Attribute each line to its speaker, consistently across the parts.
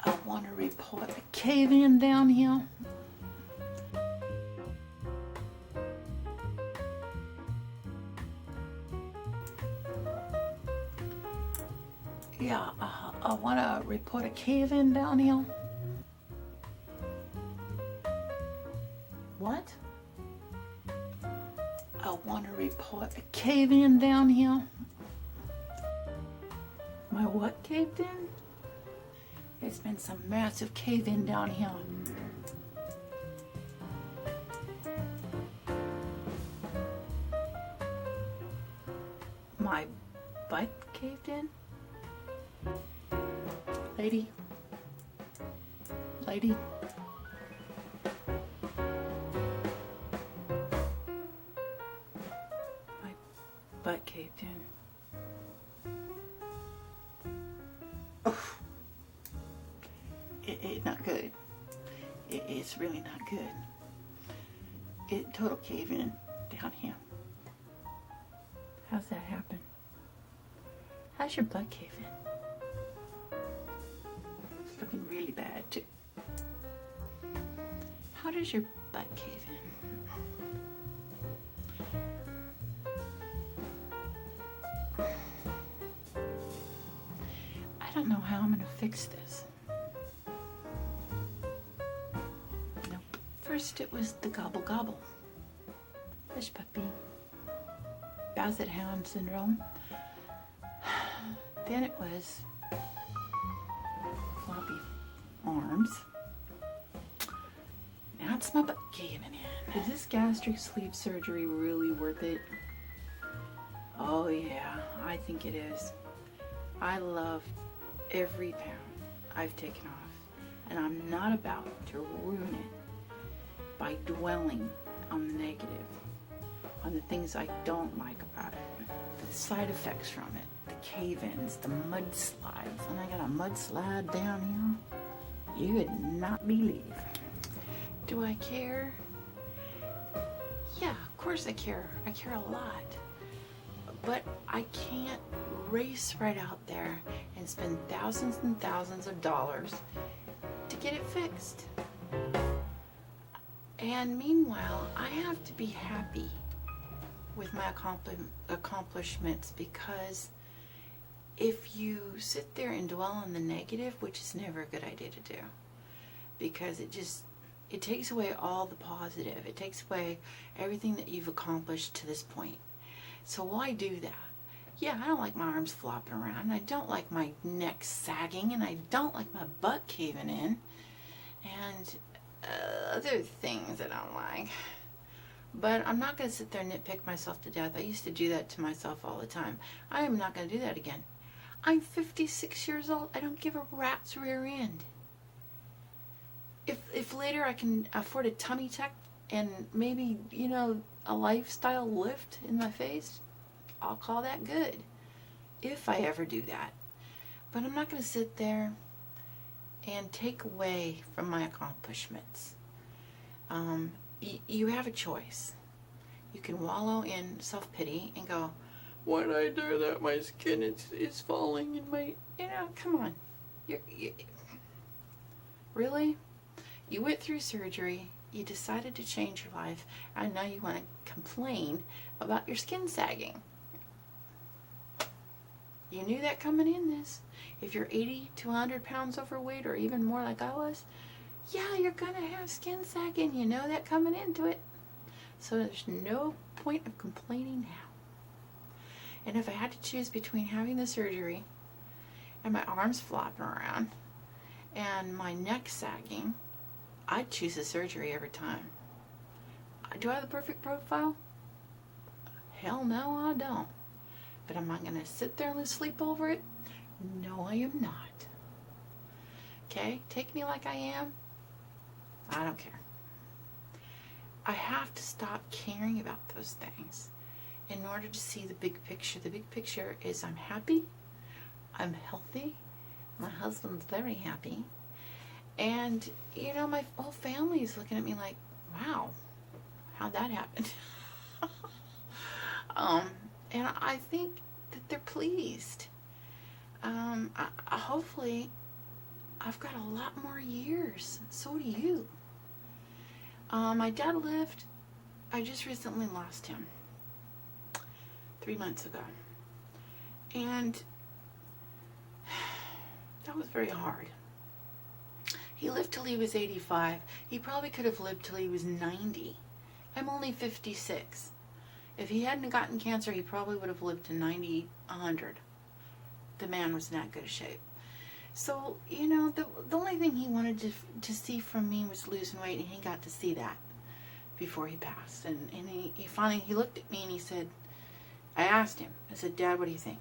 Speaker 1: I want to report a cave-in down here. Yeah, I want to report a cave-in down here. What? I want to report a cave-in down here. My what caved in? There's been some massive cave-in down here. My butt caved in? Lady? Lady? My butt caved in. Oh. It's not good. It's really not good. Total cave in down here. How's that happen? How's your butt cave in? It's looking really bad too. How does your butt cave in? I don't know how I'm gonna fix this. Nope. First it was the gobble gobble. Hush puppy. Basset hound syndrome. Then it was floppy arms. Now it's my butt caving in. Is this gastric sleeve surgery really worth it? Oh yeah, I think it is. I love every pound I've taken off, and I'm not about to ruin it by dwelling on the negative, on the things I don't like about it, the side effects from it, the cave-ins, the mudslides, and I got a mudslide down here you would not believe. Do I care? Yeah, of course I care. I care a lot. But I can't race right out there and spend thousands and thousands of dollars to get it fixed. And meanwhile, I have to be happy with my accomplishments, because if you sit there and dwell on the negative, which is never a good idea to do, because it takes away all the positive. It takes away everything that you've accomplished to this point. So why do that? Yeah, I don't like my arms flopping around. I don't like my neck sagging, and I don't like my butt caving in, and other things that I don't like. But I'm not going to sit there and nitpick myself to death. I used to do that to myself all the time. I am not going to do that again. I'm 56 years old. I don't give a rat's rear end. If later I can afford a tummy tuck and maybe, a lifestyle lift in my face, I'll call that good, if I ever do that. But I'm not going to sit there and take away from my accomplishments. You have a choice. You can wallow in self-pity and go, why did I do that? My skin is falling in my, come on. Really? You went through surgery, you decided to change your life, and now you want to complain about your skin sagging. You knew that coming in this. If you're 80 to 100 pounds overweight, or even more like I was, yeah, you're going to have skin sagging. You know that coming into it. So there's no point of complaining now. And if I had to choose between having the surgery and my arms flopping around and my neck sagging, I'd choose the surgery every time. Do I have the perfect profile? Hell no, I don't. But am I going to sit there and lose sleep over it? No, I am not. Okay? Take me like I am. I don't care. I have to stop caring about those things in order to see the big picture. The big picture is I'm happy, I'm healthy, my husband's very happy, and my whole family is looking at me like, wow, how'd that happen? And I think that they're pleased. Hopefully, I've got a lot more years. So do you. My dad lived. I just recently lost him 3 months ago. And that was very hard. He lived till he was 85. He probably could have lived till he was 90. I'm only 56. If he hadn't gotten cancer, he probably would have lived to 90, 100. The man was in that good a shape. So, you know, the only thing he wanted to see from me was losing weight, and he got to see that before he passed. And he finally, he looked at me and he said, I asked him, I said, Dad, what do you think?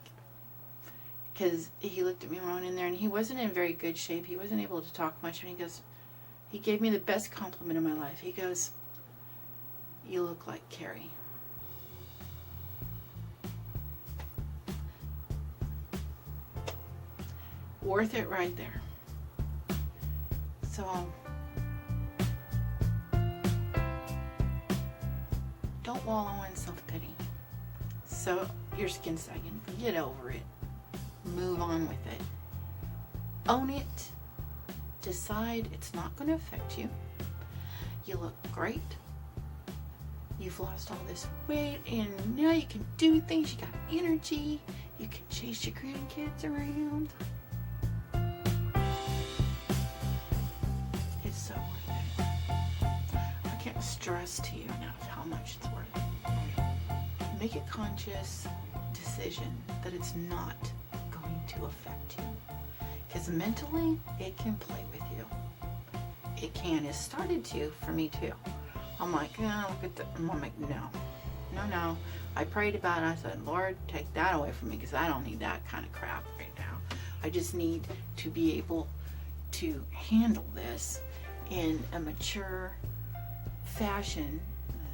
Speaker 1: Because he looked at me when I went in there, and he wasn't in very good shape. He wasn't able to talk much, and he goes, he gave me the best compliment of my life. He goes, you look like Carrie. Worth it right there. So, don't wallow in self-pity. So, your skin sagging, get over it. Move on with it. Own it. Decide it's not going to affect you. You look great. You've lost all this weight, and now you can do things. You got energy. You can chase your grandkids around. It's so worth it. I can't stress to you enough how much it's worth it. Make a conscious decision that it's not going to affect you. Because mentally, it can play with you. It can. It started to for me too. I'm like, oh, look at that. I'm like, no. I prayed about it. I said, Lord, take that away from me, because I don't need that kind of crap right now. I just need to be able to handle this in a mature fashion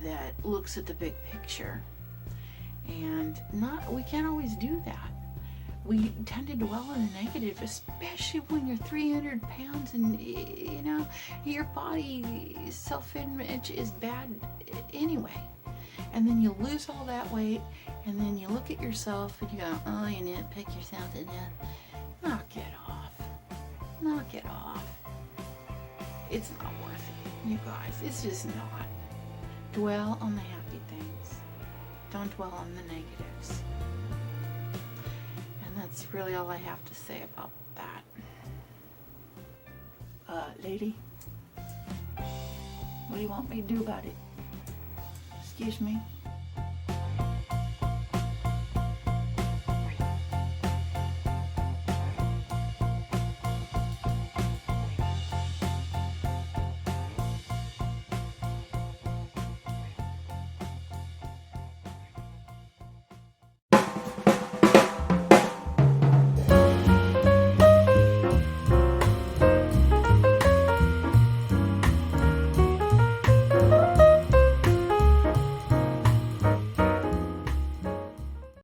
Speaker 1: that looks at the big picture. And we can't always do that. We tend to dwell on the negative, especially when you're 300 pounds and, you know, your body self-image is bad anyway. And then you lose all that weight, and then you look at yourself and you go, oh, you nitpick yourself to death. Knock it off. Knock it off. It's not worth it, you guys. It's just not. Dwell on the happy things. Don't dwell on the negatives. And that's really all I have to say about that. Lady, what do you want me to do about it? Excuse me?